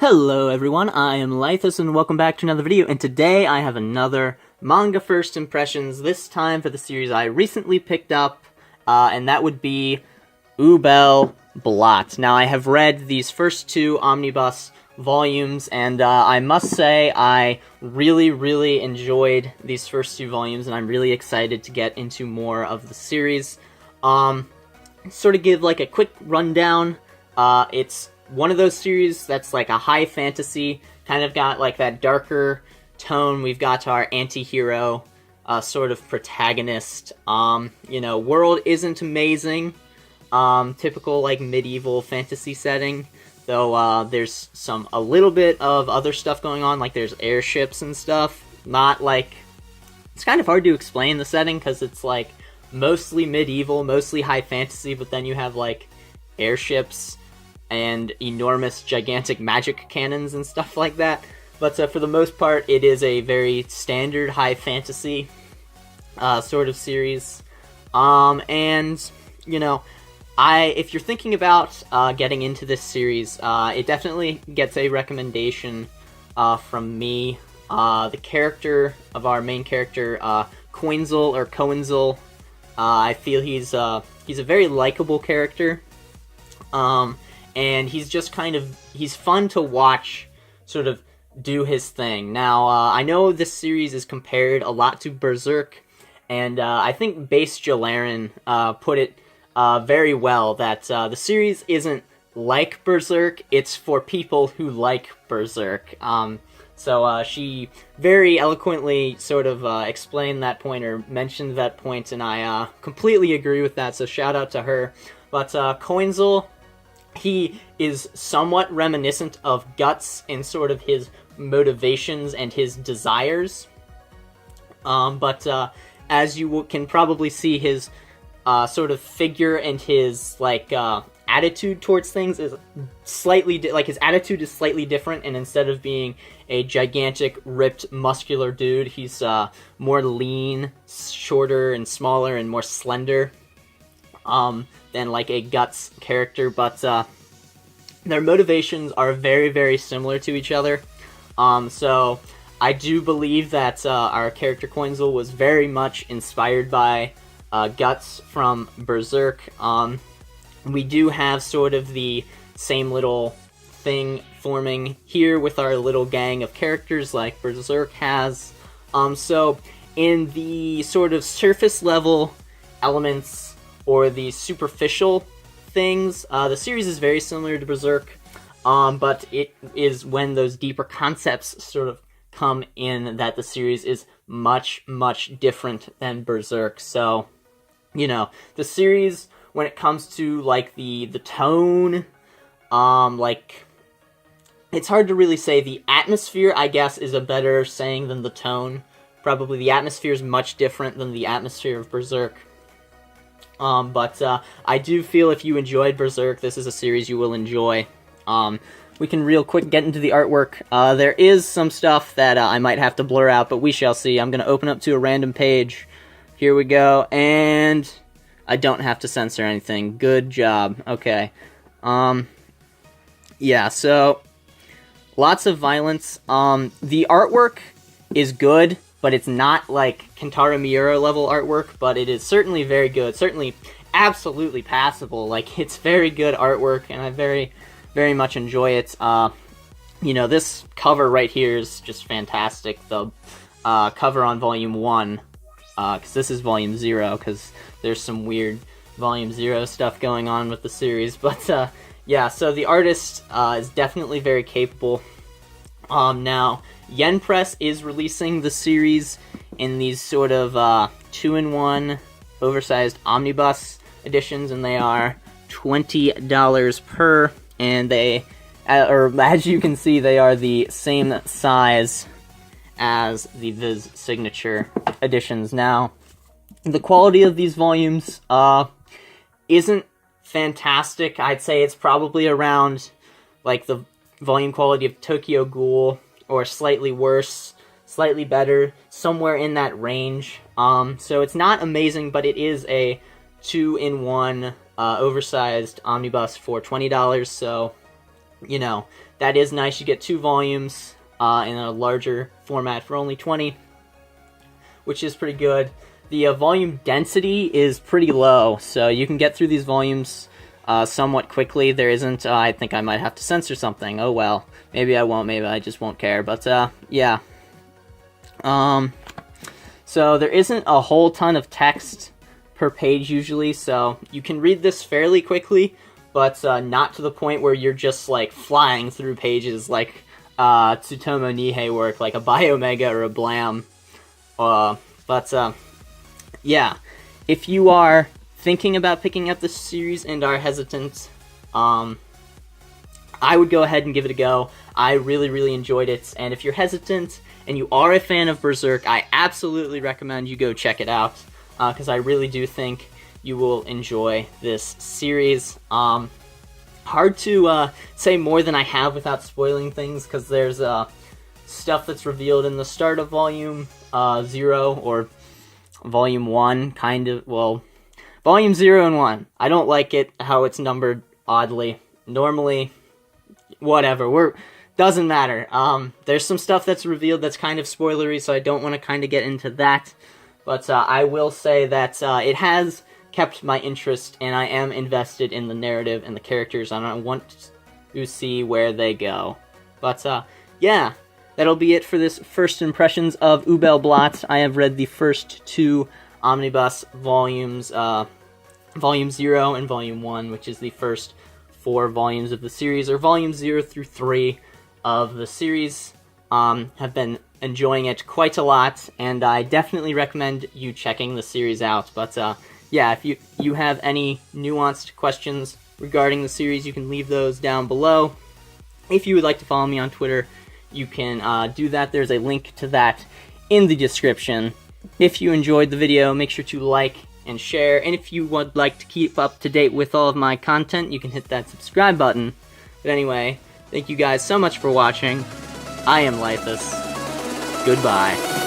Hello everyone, I am Laethas and welcome back to another video, and today I have another manga first impressions, this time for the series I recently picked up, and that would be Übel Blatt. Now I have read these first two Omnibus volumes, and I must say I really enjoyed these first two volumes, and I'm really excited to get into more of the series. Sort of give like a quick rundown, it's one of those series that's like a high fantasy, kind of got like that darker tone. We've got our anti-hero sort of protagonist. World isn't amazing. Typical like medieval fantasy setting, though there's a little bit of other stuff going on, like there's airships and stuff. Not like, it's kind of hard to explain the setting because it's like mostly medieval, mostly high fantasy, but then you have like airships and enormous, gigantic magic cannons and stuff like that. But for the most part, it is a very standard high fantasy sort of series. If you're thinking about getting into this series, it definitely gets a recommendation from me. The character of our main character, Coinzel, I feel he's a very likable character. And he's just he's fun to watch sort of do his thing. Now, I know this series is compared a lot to Berserk, and I think Base Jalarin put it very well, that the series isn't like Berserk, it's for people who like Berserk. So she very eloquently sort of explained that point, or mentioned that point, and I completely agree with that, so shout out to her. But Coinzel, he is somewhat reminiscent of Guts in sort of his motivations and his desires. But as you can probably see, his sort of figure and his attitude towards things is slightly his attitude is slightly different, and instead of being a gigantic, ripped, muscular dude, he's more lean, shorter, and smaller, and more slender than like a Guts character, but their motivations are very similar to each other. So I do believe that our character Coinzel was very much inspired by Guts from Berserk. We do have sort of the same little thing forming here with our little gang of characters like Berserk has. So in the sort of surface level elements, or the superficial things, the series is very similar to Berserk, but it is when those deeper concepts sort of come in that the series is much different than Berserk. So, the series, when it comes to like the tone, it's hard to really say. The atmosphere, I guess, is a better saying than the tone. Probably the atmosphere is much different than the atmosphere of Berserk. But I do feel if you enjoyed Berserk, this is a series you will enjoy. We can real quick get into the artwork. There is some stuff that I might have to blur out, but we shall see. I'm going to open up to a random page. Here we go, and I don't have to censor anything. Good job. Okay. Yeah, so lots of violence. The artwork is good, but it's not like Kentaro Miura level artwork, but it is certainly very good, certainly absolutely passable. Like, it's very good artwork, and I very much enjoy it. This cover right here is just fantastic. The cover on Volume 1, because this is Volume 0, because there's some weird Volume 0 stuff going on with the series. But, yeah, so the artist is definitely very capable. Now, Yen Press is releasing the series in these sort of 2-in-1 oversized omnibus editions, and they are $20 per, and they, or as you can see, they are the same size as the Viz Signature editions. Now, the quality of these volumes isn't fantastic. I'd say it's probably around like the volume quality of Tokyo Ghoul, or slightly worse, slightly better, somewhere in that range. So it's not amazing, but it is a 2-in-1 oversized omnibus for $20, so you know, that is nice. You get 2 volumes in a larger format for only 20, which is pretty good. The volume density is pretty low, so you can get through these volumes somewhat quickly. There isn't, I think I might have to censor something. Oh well, maybe I won't, maybe I just won't care, but yeah. So there isn't a whole ton of text per page usually, so you can read this fairly quickly, but not to the point where you're just like flying through pages like Tsutomu Nihei work, like a Biomega or a Blam. Yeah, if you are thinking about picking up this series and are hesitant, I would go ahead and give it a go. I really enjoyed it, and if you're hesitant and you are a fan of Berserk, I absolutely recommend you go check it out, because I really do think you will enjoy this series. Hard to say more than I have without spoiling things, because there's stuff that's revealed in the start of Volume 0, or Volume 1, kind of, well, Volume 0 and 1. I don't like it, how it's numbered oddly. Normally, whatever, doesn't matter. There's some stuff that's revealed that's kind of spoilery, so I don't want to kind of get into that. But I will say that it has kept my interest, and I am invested in the narrative and the characters, and I want to see where they go. But yeah, that'll be it for this first impressions of Übel Blatt. I have read the first 2 Omnibus volumes, Volume 0 and Volume 1, which is the first 4 volumes of the series, or Volumes 0 through 3 of the series. Have been enjoying it quite a lot, and I definitely recommend you checking the series out. But yeah, if you have any nuanced questions regarding the series, you can leave those down below. If you would like to follow me on Twitter, you can do that. There's a link to that in the description. If you enjoyed the video, make sure to like and share, and if you would like to keep up to date with all of my content, you can hit that subscribe button. But anyway, thank you guys so much for watching. I am Laethas. Goodbye.